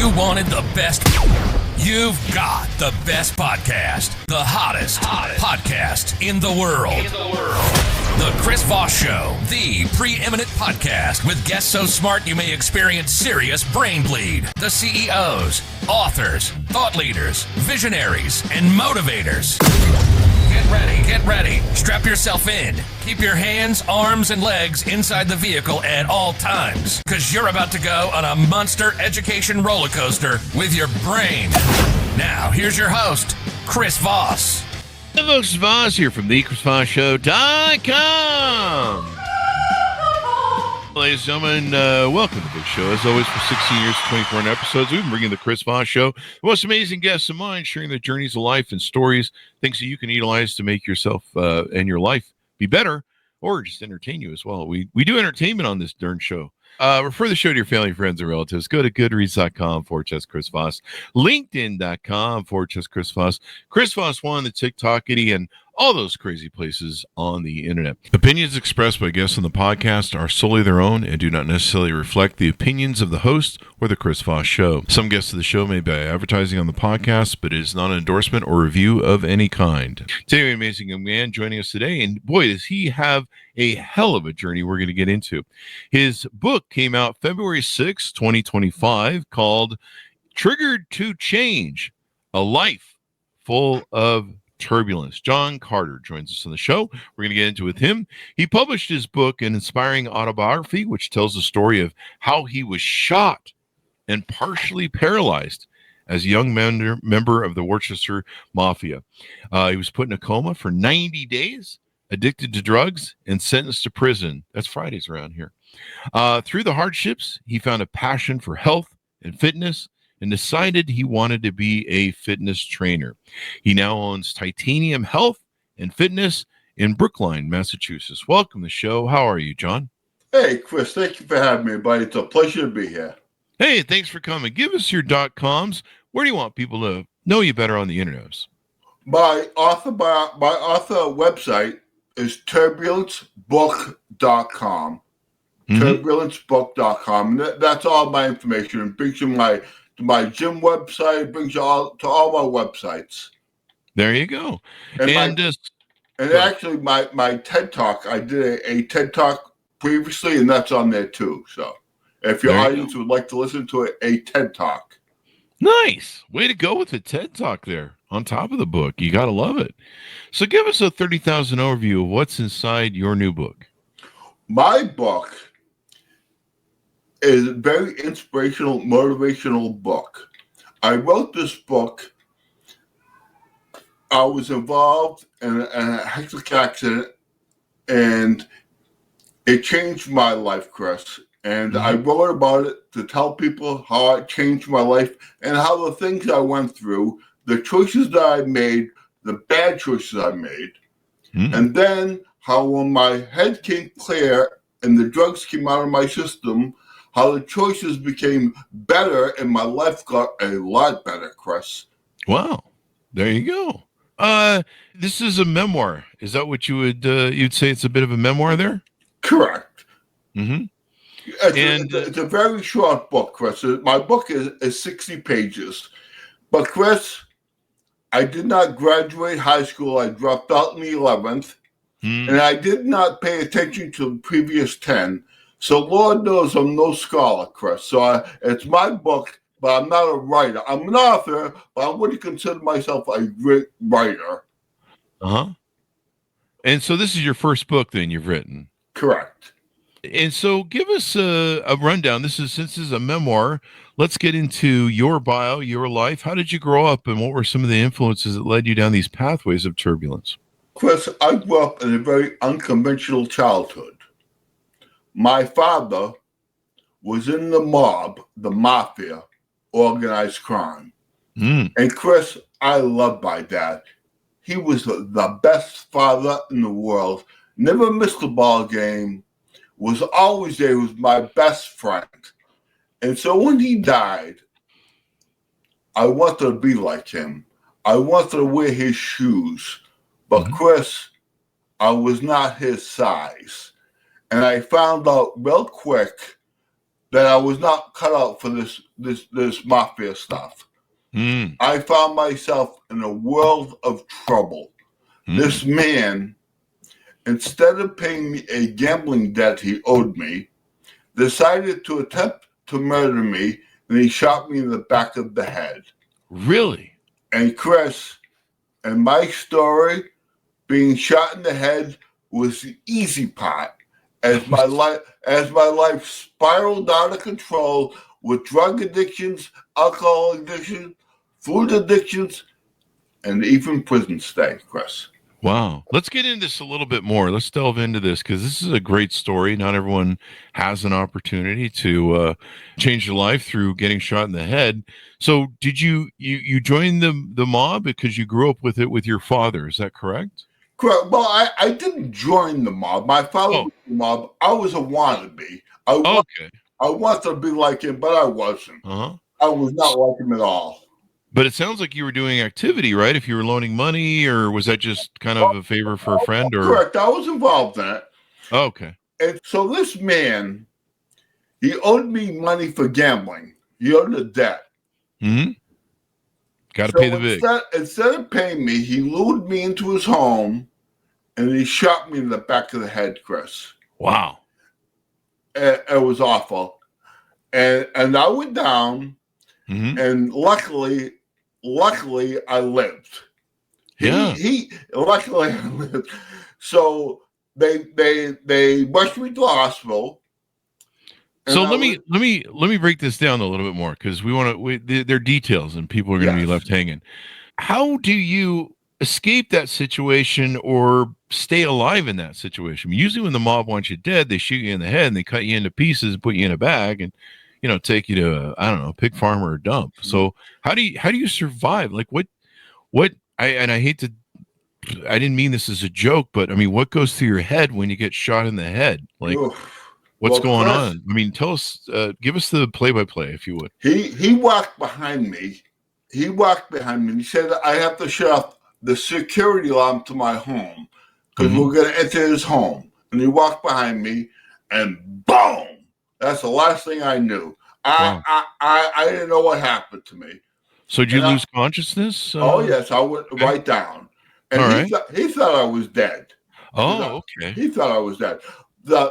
You wanted the best. You've got the best podcast. The hottest podcast in the world. The Chris Voss Show, the preeminent podcast with guests so smart you may experience serious brain bleed. The CEOs, authors, thought leaders, visionaries, and motivators. Get ready. Strap yourself in. Keep your hands, arms, and legs inside the vehicle at all times, because you're about to go on a monster education roller coaster with your brain. Now, here's your host, Chris Voss. Hey folks, Voss here from the ChrisVossShow.com. Ladies and gentlemen, welcome to the big show. As always, for 16 years, 24 episodes, we've been bringing the Chris Voss Show. The most amazing guests of mine, sharing their journeys of life and stories, things that you can utilize to make yourself and your life be better, or just entertain you as well. We do entertainment on this darn show. Refer the show to your family, friends, and relatives. Go to goodreads.com/Chris Voss, LinkedIn.com/Chris Voss, Chris Voss 1, the TikTokity, and all those crazy places on the internet. Opinions expressed by guests on the podcast are solely their own and do not necessarily reflect the opinions of the host or the Chris Voss Show. Some guests of the show may be advertising on the podcast, but it is not an endorsement or review of any kind. Today, an amazing young man joining us today, and boy, does he have a hell of a journey we're going to get into. His book came out February 6, 2025, called Triggered to Change, A Life Full of Turbulence. John Carter joins us on the show. We're going to get into it with him. He published his book, an inspiring autobiography, which tells the story of how he was shot and partially paralyzed as a young member of the Worcester Mafia. He was put in a coma for 90 days, addicted to drugs, and sentenced to prison. That's Fridays around here. Through the hardships, he found a passion for health and fitness and decided he wanted to be a fitness trainer. He now owns Titanium Health and Fitness in Brookline, Massachusetts. Welcome to the show. How are you, John? Hey, Chris. Thank you for having me, buddy. It's a pleasure to be here. Hey, thanks for coming. Give us your .coms. Where do you want people to know you better on the internet? My author website is turbulencebook.com. Turbulencebook.com. That's all my information. It brings you my gym website, brings you all to all my websites. There you go. And actually, my TED Talk, I did a TED Talk previously, and that's on there too. So if your audience would like to listen to a TED Talk. Nice. Way to go with the TED Talk there on top of the book. You got to love it. So give us a 30,000 overview of what's inside your new book. My book is a very inspirational, motivational book. I wrote this book. I was involved in a hectic accident, and it changed my life, Chris. And I wrote about it to tell people how it changed my life and how the things I went through, the choices that I made, the bad choices I made, and then how when my head came clear and the drugs came out of my system, how the choices became better and my life got a lot better, Chris. Wow. There you go. This is a memoir. Is that what you would you'd say? It's a bit of a memoir there? Correct. It's a very short book, Chris. My book is 60 pages. But, Chris, I did not graduate high school. I dropped out in the 11th. And I did not pay attention to the previous 10. So Lord knows I'm no scholar, Chris. So it's my book, but I'm not a writer. I'm an author, but I wouldn't consider myself a great writer. And so this is your first book then you've written? Correct. And so give us a rundown. Since this is a memoir, let's get into your bio, your life. How did you grow up, and what were some of the influences that led you down these pathways of turbulence? Chris, I grew up in a very unconventional childhood. My father was in the mob, the mafia, organized crime. And Chris, I love my dad. He was the best father in the world. Never missed a ball game. Was always there. Was my best friend. And so when he died, I wanted to be like him. I wanted to wear his shoes. But Chris, I was not his size. And I found out real quick that I was not cut out for this mafia stuff. I found myself in a world of trouble. This man, instead of paying me a gambling debt he owed me, decided to attempt to murder me, and he shot me in the back of the head. Really? And Chris, in my story, being shot in the head was the easy part. As my life spiraled out of control with drug addictions, alcohol addiction, food addictions, and even prison stay, Chris. Wow. Let's get into this a little bit more. Let's delve into this because this is a great story. Not everyone has an opportunity to change their life through getting shot in the head. So did you join the mob because you grew up with it with your father? Is that correct? Correct. Well, I didn't join the mob. My father was the mob. I was a wannabe. I wanted to be like him, but I wasn't. I was not like him at all. But it sounds like you were doing activity, right? If you were loaning money, or was that just kind of a favor for a friend? Or correct, I was involved in it. Okay. And so this man, he owed me money for gambling. He owed a debt. Got to pay the big. Instead of paying me, he lured me into his home, and he shot me in the back of the head, Chris. Wow. It was awful. And I went down, and luckily I lived. Luckily I lived. So they rushed me to the hospital. So let me break this down a little bit more because they're details and people are going to be left hanging. How do you escape that situation or stay alive in that situation? Usually when the mob wants you dead, they shoot you in the head and they cut you into pieces and put you in a bag and take you to a pig farm or a dump. So how do you survive? Like I didn't mean this as a joke, but I mean, what goes through your head when you get shot in the head? Like what's going on? I mean, tell us, give us the play-by-play if you would. He walked behind me. He said, I have to shut off the security alarm to my home because we're going to enter his home. And he walked behind me and boom! That's the last thing I knew. I didn't know what happened to me. So did you lose consciousness? Oh, yes. I went right down. And he thought I was dead. Oh, okay. He thought I was dead.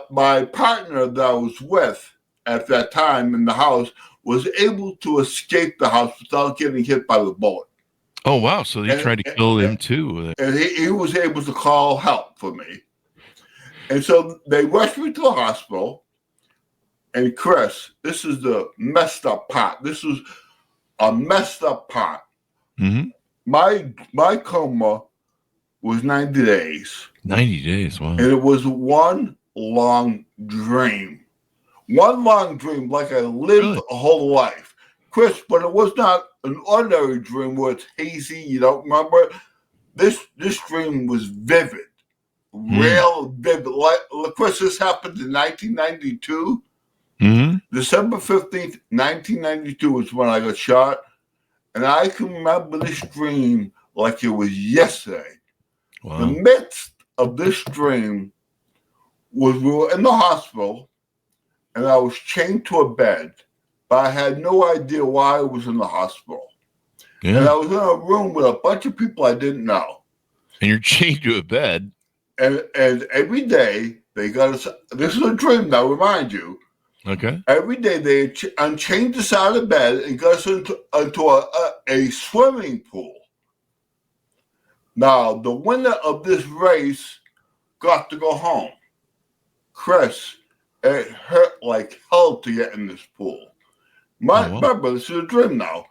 My partner that I was with at that time in the house was able to escape the house without getting hit by the bullet. Oh, wow. So they tried to kill him too. And he was able to call help for me. And so they rushed me to the hospital. And Chris, this is the messed up part. This was a messed up part. My coma was 90 days. 90 days, wow. And it was one long dream. One long dream, like I lived a whole life. Chris, but it was not an ordinary dream where it's hazy, you don't remember. This dream was vivid. Real vivid. Like, Chris, this happened in 1992. December 15th, 1992 is when I got shot. And I can remember this dream like it was yesterday. Wow. The midst of this dream was we were in the hospital and I was chained to a bed, but I had no idea why I was in the hospital. Yeah. And I was in a room with a bunch of people I didn't know. And you're chained to a bed. And every day they got us. This is a dream now, remind you. Okay. Every day they unchained the side of the bed and got us into a swimming pool. Now, the winner of this race got to go home. Chris, it hurt like hell to get in this pool. Remember, this is a dream now.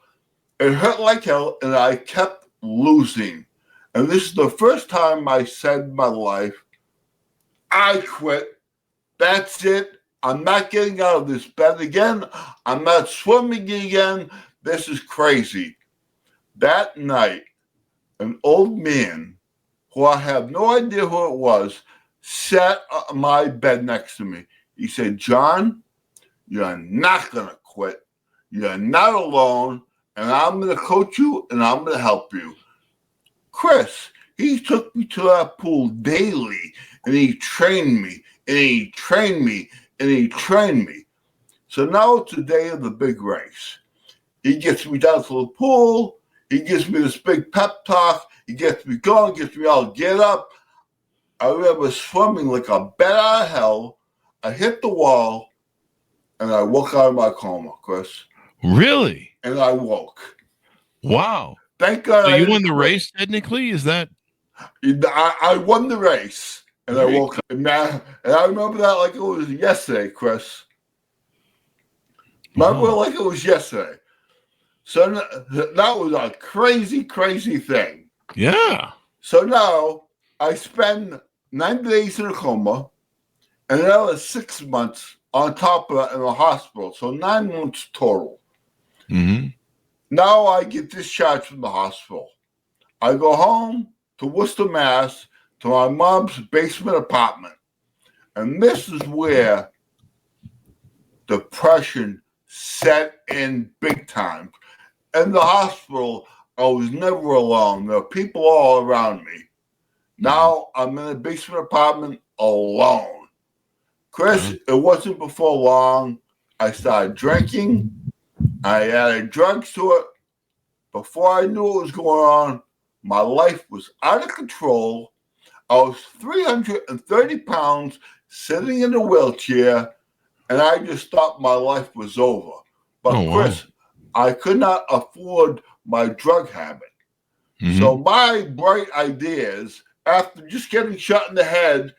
It hurt like hell, and I kept losing. And this is the first time I said in my life, I quit. That's it. I'm not getting out of this bed again. I'm not swimming again. This is crazy. That night, an old man, who I have no idea who it was, sat on my bed next to me. He said, John, you're not going to quit. You're not alone, and I'm going to coach you, and I'm going to help you. Chris, he took me to that pool daily, and he trained me, and he trained me, and he trained me. So now it's the day of the big race. He gets me down to the pool. He gives me this big pep talk. He gets me going, gets me all get up. I remember swimming like a bat out of hell. I hit the wall, and I woke out of my coma, Chris. Really? And I woke. Wow. Thank God. So you won the race, technically? Is that? I won the race, and I woke up. And I remember that like it was yesterday, Chris. Remember like it was yesterday. So that was a crazy, crazy thing. Yeah. So now I spend 90 days in a coma, and another 6 months on top of that in the hospital. So 9 months total. Mm-hmm. Now I get discharged from the hospital. I go home to Worcester, Mass, to my mom's basement apartment. And this is where depression set in big time. In the hospital, I was never alone. There were people all around me. Now I'm in a basement apartment alone. Chris, it wasn't before long. I started drinking. I added drugs to it. Before I knew what was going on, my life was out of control. I was 330 pounds sitting in a wheelchair, and I just thought my life was over. But Chris, I could not afford my drug habit. Mm-hmm. So my bright ideas, after just getting shot in the head,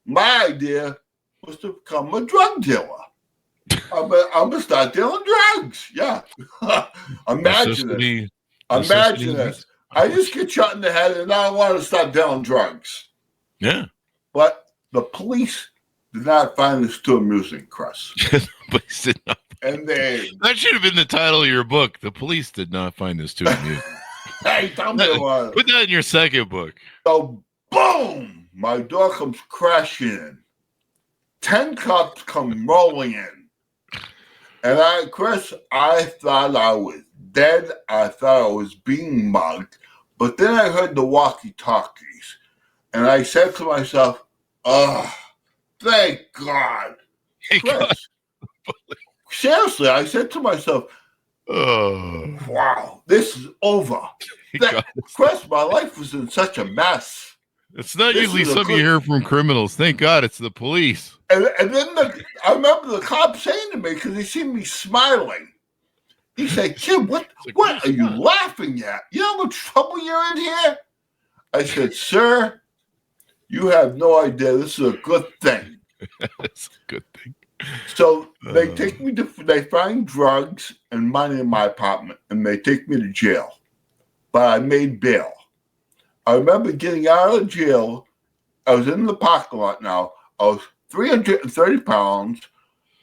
my idea was to become a drug dealer. I'm going to start dealing drugs. Yeah. Imagine it. Imagine this. I just get shot in the head, and now I want to start dealing drugs. Yeah. But the police did not find this too amusing, Chris. The police did not. And that should have been the title of your book. The police did not find this too amusing. Hey, tell me what. Put that in your second book. So, boom! My door comes crashing in. 10 cops come rolling in. And Chris, I thought I was dead. I thought I was being mugged. But then I heard the walkie-talkies. And I said to myself, oh, thank God. Hey, Chris, God. Seriously, I said to myself, wow, this is over. Chris, my life was in such a mess. It's not usually something you hear from criminals. Thank God it's the police. And then I remember the cop saying to me, because he seen me smiling, he said, Kid, what are you laughing at? You know how much trouble you're in here? I said, sir, you have no idea. This is a good thing. It's a good thing. So they take me they find drugs and money in my apartment, and they take me to jail. But I made bail. I remember getting out of jail. I was in the parking lot now. I was 330 pounds,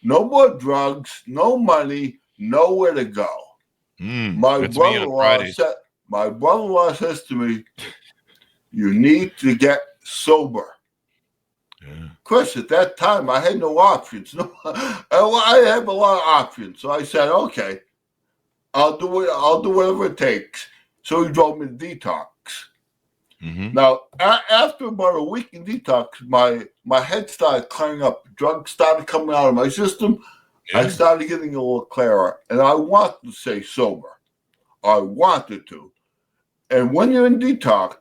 no more drugs, no money, nowhere to go. My brother-in-law says to me, you need to get sober. Yeah. Chris, at that time, I had no options. I have a lot of options. So I said, okay, I'll do whatever it takes. So he drove me to detox. Mm-hmm. Now, after about a week in detox, my head started clearing up. Drugs started coming out of my system. Yeah. I started getting a little clearer, and I wanted to stay sober. I wanted to. And when you're in detox,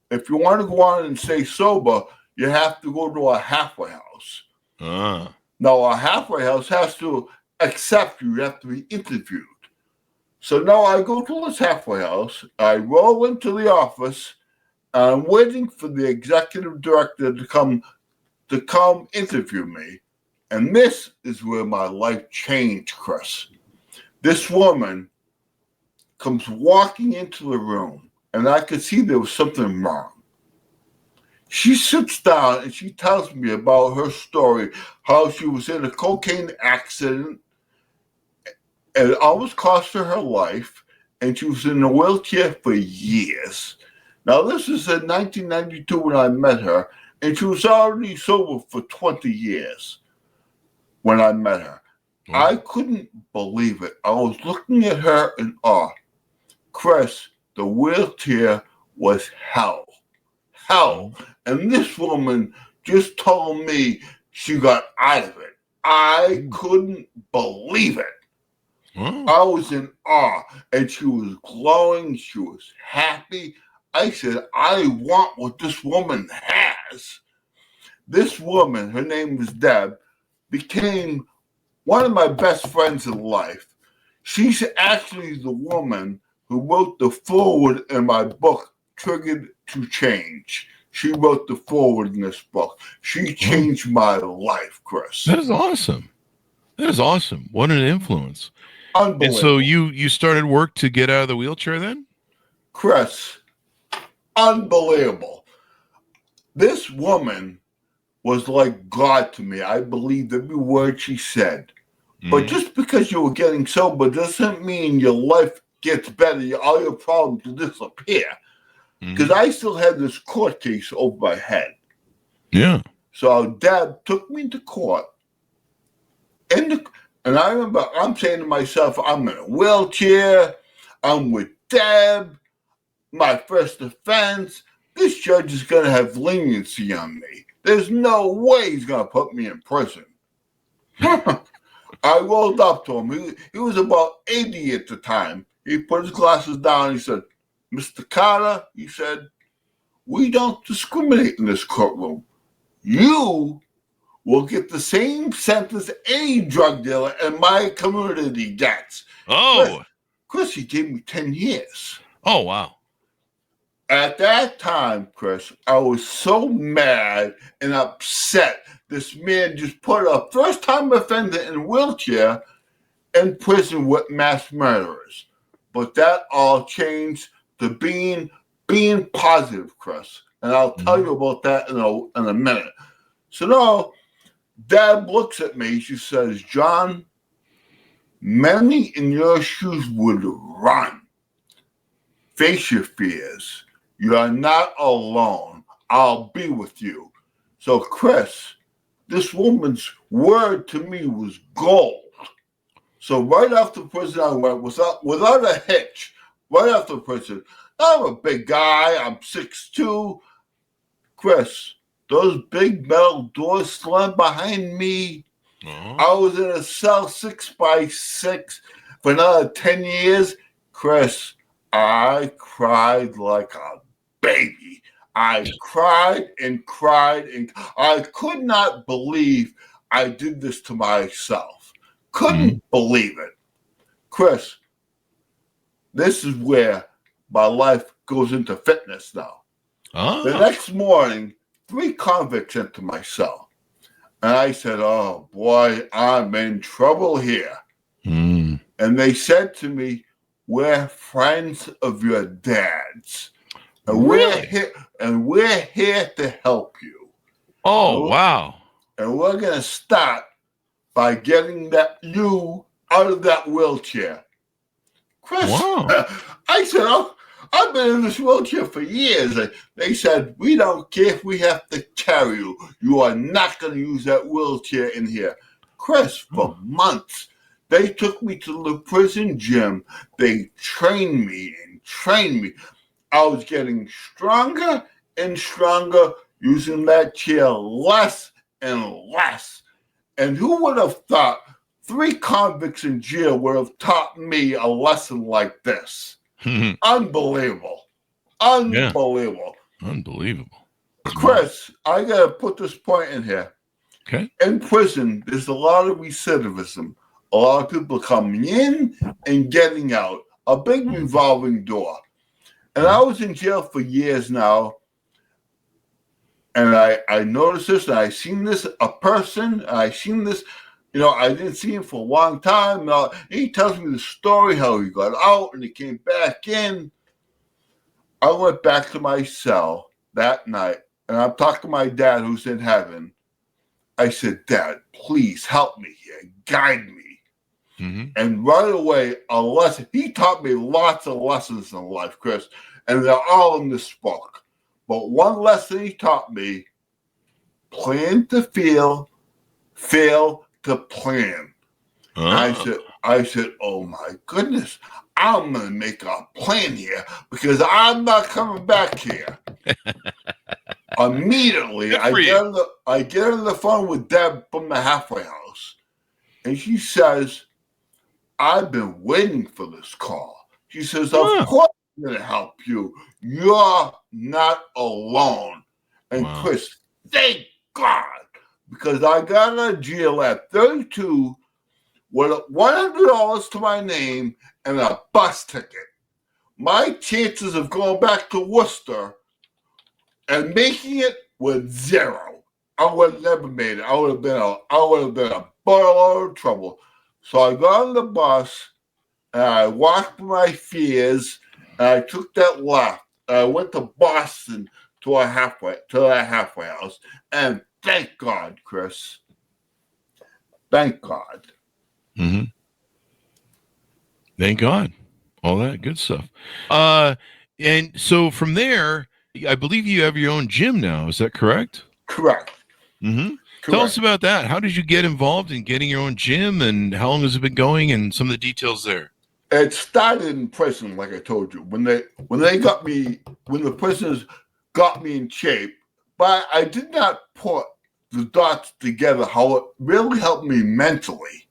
if you want to go on and stay sober, you have to go to a halfway house. Now, a halfway house has to accept you. You have to be interviewed. So now I go to this halfway house. I roll into the office. I'm waiting for the executive director to come interview me. And this is where my life changed, Chris. This woman comes walking into the room, and I could see there was something wrong. She sits down and she tells me about her story, how she was in a cocaine accident and it almost cost her life, and she was in a wheelchair for years. Now, this is in 1992 when I met her, and she was already sober for 20 years when I met her. Mm-hmm. I couldn't believe it. I was looking at her in awe. Chris, the wheelchair was hell. Hell. And this woman just told me she got out of it. I couldn't believe it. Oh. I was in awe, and she was glowing. She was happy. I said, I want what this woman has. This woman, her name was Deb, became one of my best friends in life. She's actually the woman who wrote the foreword in my book, Triggered to Change. She wrote the foreword in this book. She changed my life, Chris. That is awesome. That is awesome. What an influence. Unbelievable. And so you started work to get out of the wheelchair then? Chris, unbelievable. This woman was like God to me. I believed every word she said. But just because you were getting sober doesn't mean your life gets better. All your problems disappear. Because I still had this court case over my head. Yeah. So Dad took me to court. And I remember I'm saying to myself, I'm in a wheelchair. I'm with Deb. My first offense. This judge is going to have leniency on me. There's no way he's going to put me in prison. I rolled up to him. He was about 80 at the time. He put his glasses down. He said, Mr. Carter, he said, we don't discriminate in this courtroom. You will get the same sentence any drug dealer in my community gets. Oh. Chris, he gave me 10 years. Oh, wow. At that time, Chris, I was so mad and upset. This man just put a first-time offender in a wheelchair in prison with mass murderers. But that all changed to being positive, Chris. And I'll tell you about that in a minute. So now, Dad looks at me. She says, John, many in your shoes would run. Face your fears. You are not alone. I'll be with you. So, Chris, this woman's word to me was gold. So right after prison, I went without a hitch. Right after prison, I'm a big guy. I'm 6'2". Chris, those big metal doors slammed behind me. I was in a cell 6x6 for another 10 years. Chris, I cried like a baby. I cried and cried, and I could not believe I did this to myself. Couldn't believe it. Chris, this is where my life goes into fitness now. The next morning, 3 convicts entered my cell. And I said, oh, boy, I'm in trouble here. And they said to me, we're friends of your dad's. And we're here to help you. Oh, wow. And we're going to start by getting you out of that wheelchair. Chris, wow. I said, I've been in this wheelchair for years. They said, we don't care if we have to carry you. You are not going to use that wheelchair in here. Chris, for months, they took me to the prison gym. They trained me. I was getting stronger and stronger, using that chair less and less. And who would have thought 3 convicts in jail would have taught me a lesson like this? Unbelievable. Unbelievable. Yeah. Unbelievable. Chris, I got to put this point in here. Okay. In prison, there's a lot of recidivism. A lot of people coming in and getting out. A big revolving door. And I was in jail for years now. And I noticed this, and I seen this, a person, and I seen this, I didn't see him for a long time. And he tells me the story, how he got out and he came back in. I went back to my cell that night, and I'm talking to my dad who's in heaven. I said, Dad, please help me here. Guide me. And right away, a lesson. He taught me lots of lessons in life, Chris, and they're all in this book. But one lesson he taught me, plan to feel to plan. I said, oh my goodness, I'm going to make a plan here because I'm not coming back here. Immediately, I get on the phone with Deb from the halfway house. And she says, I've been waiting for this call. She says, of course I'm going to help you. You're not alone. And Chris, thank God, because I got out of jail at 32 with $100 to my name and a bus ticket. My chances of going back to Worcester and making it were zero. I would have never made it. I would have been a boatload of trouble. So I got on the bus and I walked my fears and I took that left. I went to Boston to that halfway house. And thank God, Chris. Thank God. Mm-hmm. Thank God. All that good stuff. And so from there, I believe you have your own gym now. Is that correct? Correct. Mm-hmm. Tell us about that. How did you get involved in getting your own gym, and how long has it been going, and some of the details there? It started in prison, like I told you, when the prisoners got me in shape, but I did not put the dots together how it really helped me mentally.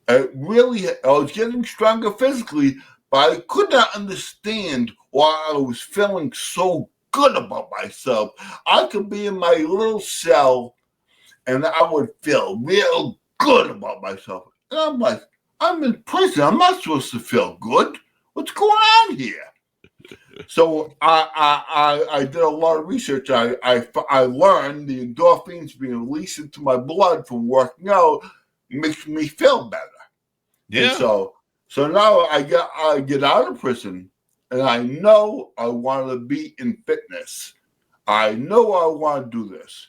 I was getting stronger physically, but I could not understand why I was feeling so good about myself. I could be in my little cell and I would feel real good about myself. And I'm like, I'm in prison. I'm not supposed to feel good. What's going on here? So I did a lot of research. I learned the endorphins being released into my blood from working out makes me feel better. Yeah. And so now I get out of prison, and I know I want to be in fitness. I know I want to do this.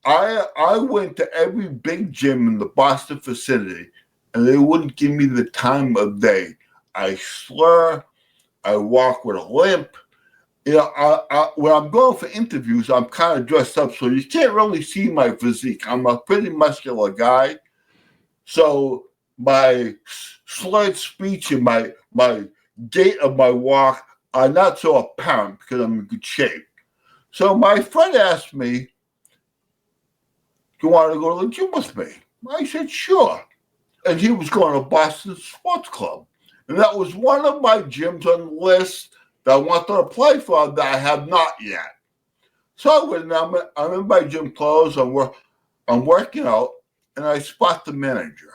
I went to every big gym in the Boston vicinity, and they wouldn't give me the time of day. I slur. I walk with a limp. You know, when I'm going for interviews, I'm kind of dressed up, so you can't really see my physique. I'm a pretty muscular guy. So my slurred speech and my gait of my walk are not so apparent because I'm in good shape. So my friend asked me, do you want to go to the gym with me? I said, sure. And he was going to Boston Sports Club. And that was one of my gyms on the list that I wanted to apply for that I have not yet. So I'm in my gym clothes, I'm working out, and I spot the manager.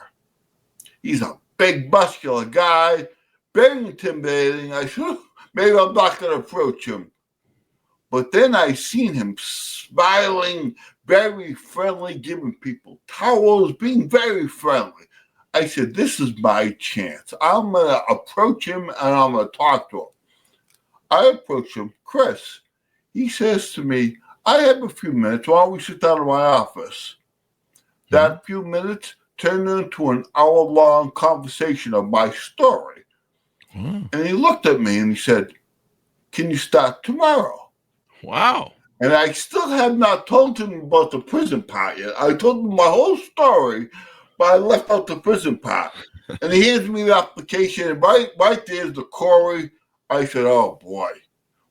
He's a big, muscular guy, very intimidating. I said, maybe I'm not going to approach him. But then I seen him smiling, very friendly, giving people towels, being very friendly. I said, this is my chance. I'm going to approach him and I'm going to talk to him. I approach him, Chris. He says to me, I have a few minutes. Why don't we sit down in my office? That few minutes turned into an hour-long conversation of my story. And he looked at me and he said, can you start tomorrow? Wow. And I still have not told him about the prison part yet. I told him my whole story, but I left out the prison part. And he hands me the application, and right there's the query. I said, oh, boy,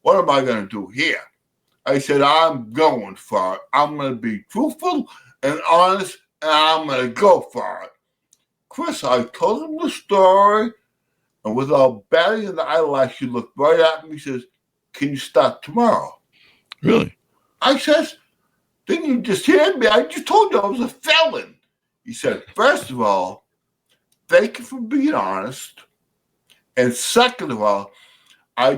what am I going to do here? I said, I'm going for it. I'm going to be truthful and honest, and I'm going to go for it. Chris, I told him the story, and without batting an eyelash, he looked right at me and says, can you start tomorrow? Really? I says, didn't you just hear me? I just told you I was a felon. He said, first of all, thank you for being honest. And second of all, I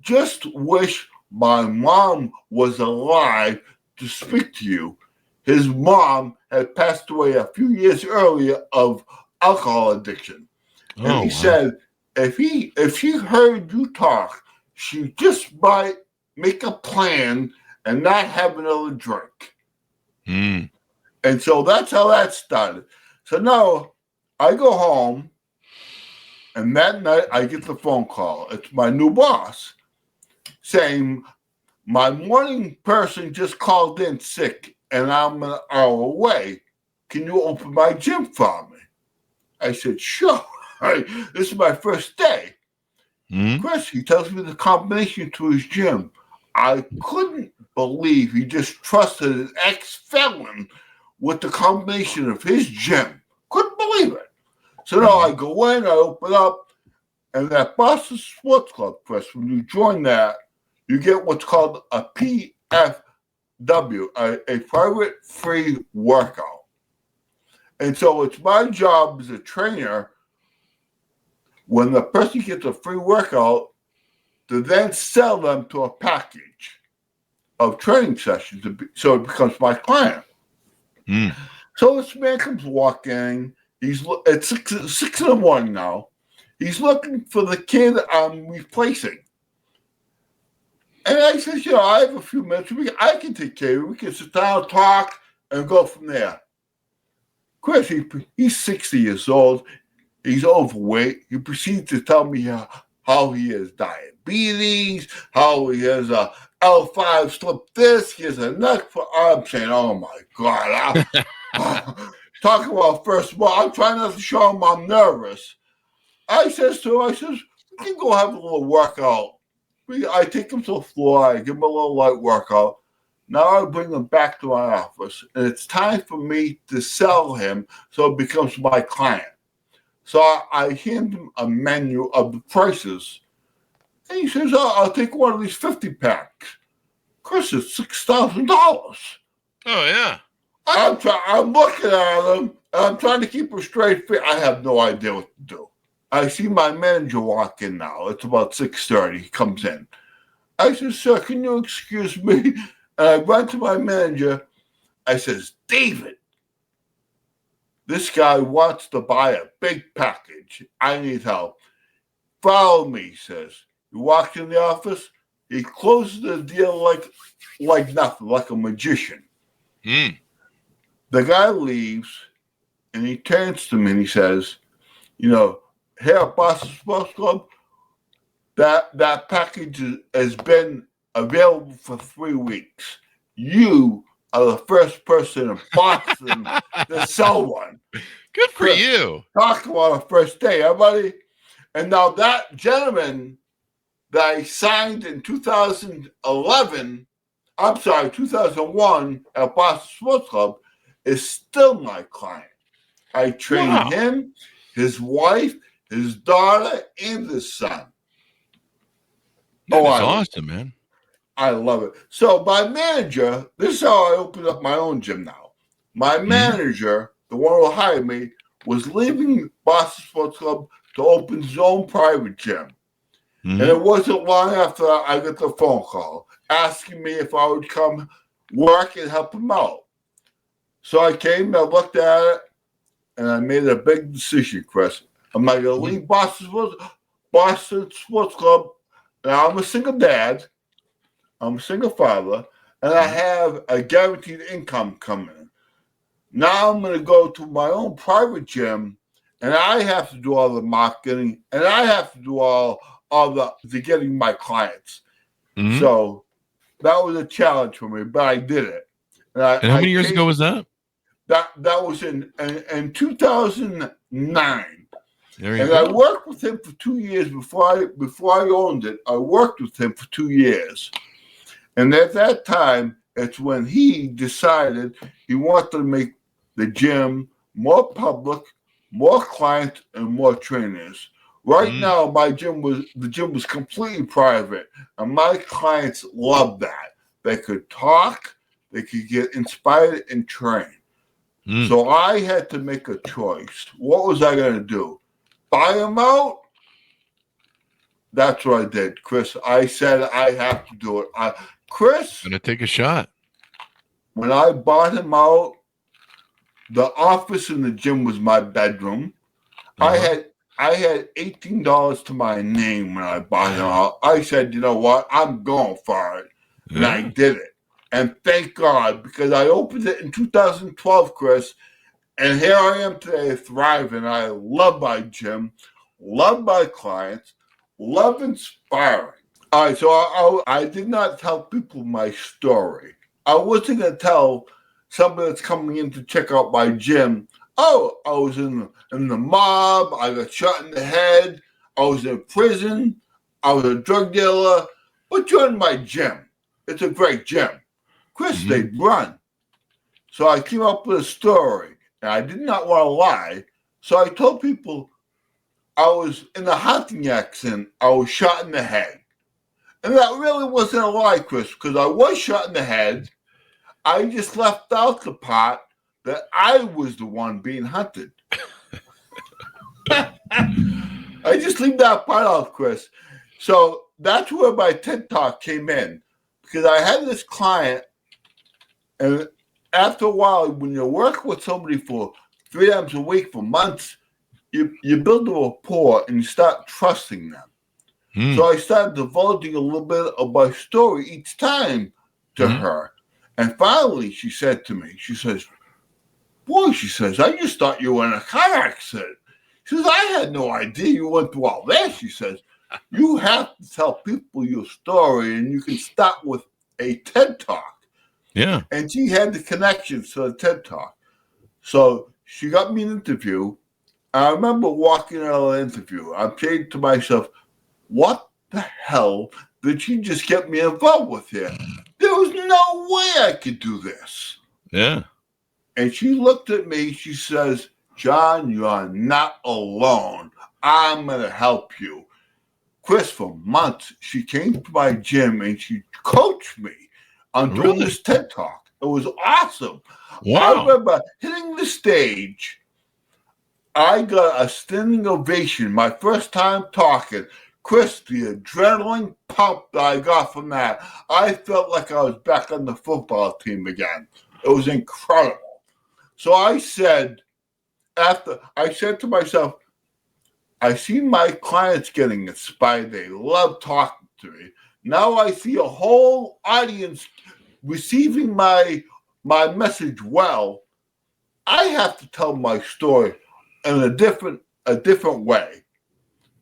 just wish my mom was alive to speak to you. His mom had passed away a few years earlier of alcohol addiction. And he said, if she heard you talk, she just might make a plan and not have another drink. And so that's how that started. So now I go home, and that night I get the phone call. It's my new boss saying, my morning person just called in sick, and I'm an hour away. Can you open my gym for me? I said, sure. This is my first day. Chris, he tells me the combination to his gym. I couldn't believe he just trusted an ex-felon with the combination of his gym. Couldn't believe it. So now I go in, I open up, and that Boston Sports Club, Chris, when you join that, you get what's called a PFW, a private free workout. And so it's my job as a trainer, when the person gets a free workout, to then sell them to a package of training sessions, so it becomes my client. So this man comes walking. It's 6 in the morning now. He's looking for the kid I'm replacing. And I said, I have a few minutes. I can take care of you. We can sit down, talk, and go from there. Chris, he's 60 years old. He's overweight. He proceeds to tell me how he has diabetes, how he has a L5 slip disc, he has a neck for. I'm saying, oh my God. Talking about first of all, I'm trying not to show him I'm nervous. I says to him, we can go have a little workout. I take him to the floor, I give him a little light workout. Now I bring him back to my office, and it's time for me to sell him so it becomes my client. So I hand him a menu of the prices, and he says, I'll take one of these 50 packs. Chris, it's $6,000. Oh, yeah. I'm looking at him, and I'm trying to keep a straight face. I have no idea what to do. I see my manager walk in now. It's about 6:30. He comes in. I said, sir, can you excuse me? And I run to my manager. I says, David, this guy wants to buy a big package. I need help. Follow me, he says. He walks in the office. He closes the deal like nothing, like a magician. The guy leaves, and he turns to me and he says, here at Boston Sports Club, that package has been available for 3 weeks. You are the first person in Boston to sell one. Good for you. Talk about a first day, everybody. And now that gentleman that I signed in 2001 at Boston Sports Club is still my client. I trained him, his wife, his daughter, and his son. That's awesome, man. I love it. So my manager, this is how I opened up my own gym now. My manager, the one who hired me, was leaving Boston Sports Club to open his own private gym. And it wasn't long after I got the phone call asking me if I would come work and help him out. So I came, I looked at it, and I made a big decision, Chris. Am I going to leave Boston Sports Club? Now, I'm a single dad. I'm a single father. And I have a guaranteed income coming in. Now I'm going to go to my own private gym, and I have to do all the marketing, and I have to do all the getting my clients. So that was a challenge for me, but I did it. And how many years ago was that? That was in 2009. There you and go. I worked with him for 2 years before I owned it. I worked with him for 2 years. And at that time, it's when he decided he wanted to make the gym more public, more clients, and more trainers. Right now, the gym was completely private, and my clients loved that. They could talk, they could get inspired and train. So I had to make a choice. What was I going to do? Buy him out? That's what I did, Chris. I said I have to do it. Chris, I'm going to take a shot. When I bought him out, the office in the gym was my bedroom. I had $18 to my name when I bought him out. I said, you know what? I'm going for it. And I did it. And thank God, because I opened it in 2012, Chris, and here I am today thriving. I love my gym, love my clients, love inspiring. All right, so I did not tell people my story. I wasn't going to tell somebody that's coming in to check out my gym, oh, I was in the mob, I got shot in the head, I was in prison, I was a drug dealer, but join my gym. It's a great gym. Chris, they run. So I came up with a story, and I did not want to lie. So I told people I was in a hunting accident. I was shot in the head. And that really wasn't a lie, Chris, because I was shot in the head. I just left out the part that I was the one being hunted. I just leave that part out, Chris. So that's where my TED Talk came in, because I had this client, and after a while, when you work with somebody for 3 times a week for months, you build a rapport and you start trusting them. So I started divulging a little bit of my story each time to her. And finally, she said to me, she says, boy, she says, I just thought you were in a car accident. She says, I had no idea you went through all that. She says, you have to tell people your story, and you can start with a TED Talk. Yeah. And she had the connections to the TED Talk. So she got me an interview. I remember walking out of the interview. I'm saying to myself, what the hell did she just get me involved with here? There was no way I could do this. Yeah. And she looked at me. She says, John, you are not alone. I'm going to help you. Chris, for months, she came to my gym and she coached me on doing this TED Talk. It was awesome. Wow. I remember hitting the stage. I got a standing ovation my first time talking. Chris, the adrenaline pump that I got from that, I felt like I was back on the football team again. It was incredible. So I said to myself, I see my clients getting inspired. They love talking to me. Now I see a whole audience receiving my message well. I have to tell my story in a different way.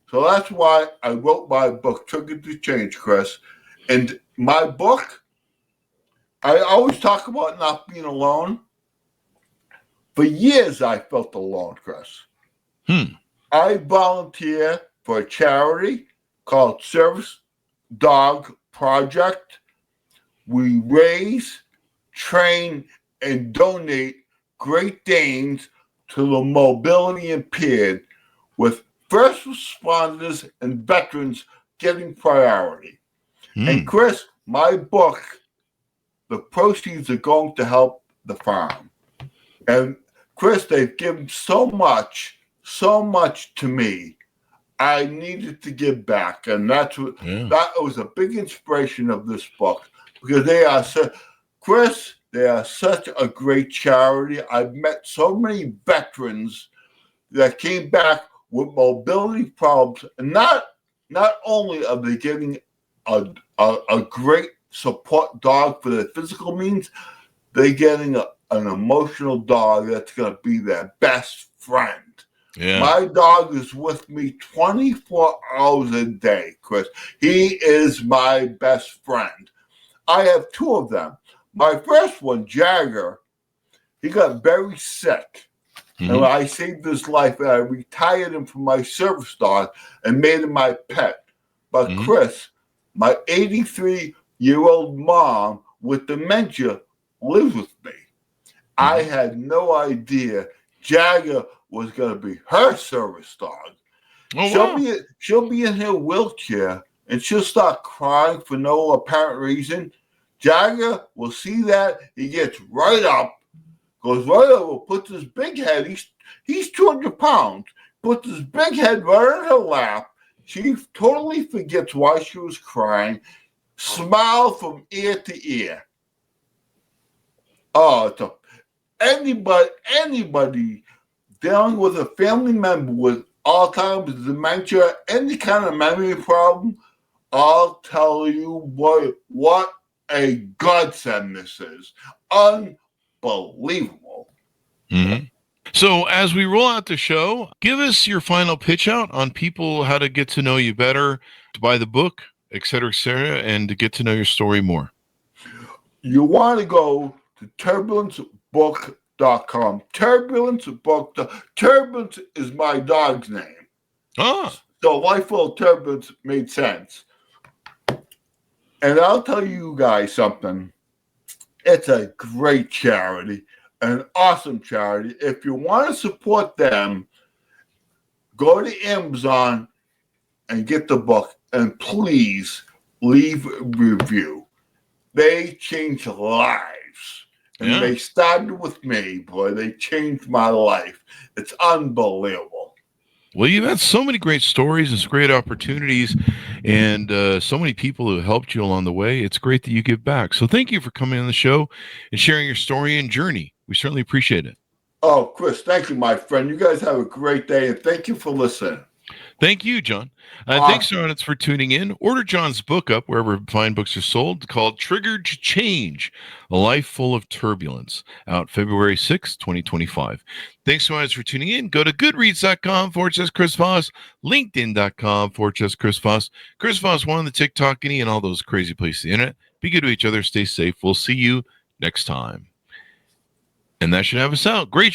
So that's why I wrote my book, Triggered to Change, Chris. And my book, I always talk about not being alone. For years, I felt alone, Chris. I volunteer for a charity called Service Dog Project. We raise, train, and donate Great Danes to the mobility impaired, with first responders and veterans getting priority. And Chris, my book, the proceeds are going to help the farm. And Chris, they've given so much to me. I needed to give back. And that was a big inspiration of this book, because they are such a great charity. I've met so many veterans that came back with mobility problems. And not only are they getting a great support dog for their physical means, they're getting an emotional dog that's going to be their best friend. Yeah. My dog is with me 24 hours a day, Chris. He is my best friend. I have 2 of them. My first one, Jagger, he got very sick. And I saved his life, and I retired him from my service dog and made him my pet. But Chris, my 83-year-old mom with dementia lives with me. I had no idea Jagger was going to be her service dog. She'll be in her wheelchair, and she'll start crying for no apparent reason. Jagger will see that. He gets right up, goes right over, puts his big head. He's 200 pounds. Puts his big head right in her lap. She totally forgets why she was crying. Smile from ear to ear. Oh, anybody dealing with a family member with Alzheimer's, dementia, any kind of memory problem, I'll tell you what a godsend this is. Unbelievable. So as we roll out the show, give us your final pitch out on people, how to get to know you better, to buy the book, et cetera, and to get to know your story more. You want to go to turbulencebook.com. Turbulence is my dog's name. So Life Full of Turbulence made sense. And I'll tell you guys something. It's a great charity. an awesome charity. If you want to support them, go to Amazon and get the book, and please leave a review. They change lives. And they started with me, boy. They changed my life. It's unbelievable. Well, you've had so many great stories and some great opportunities, and so many people who helped you along the way. It's great that you give back. So thank you for coming on the show and sharing your story and journey. We certainly appreciate it. Oh, Chris, thank you, my friend. You guys have a great day, and thank you for listening. Thank you, John. Thanks, audience, for tuning in. Order John's book up wherever fine books are sold, called Triggered to Change, A Life Full of Turbulence, out February 6, 2025. Thanks so much for tuning in. Go to goodreads.com/Chris Voss, linkedin.com/Chris Voss, Chris Voss 1, the TikTok, and all those crazy places on the internet. Be good to each other. Stay safe. We'll see you next time. And that should have us out. Great.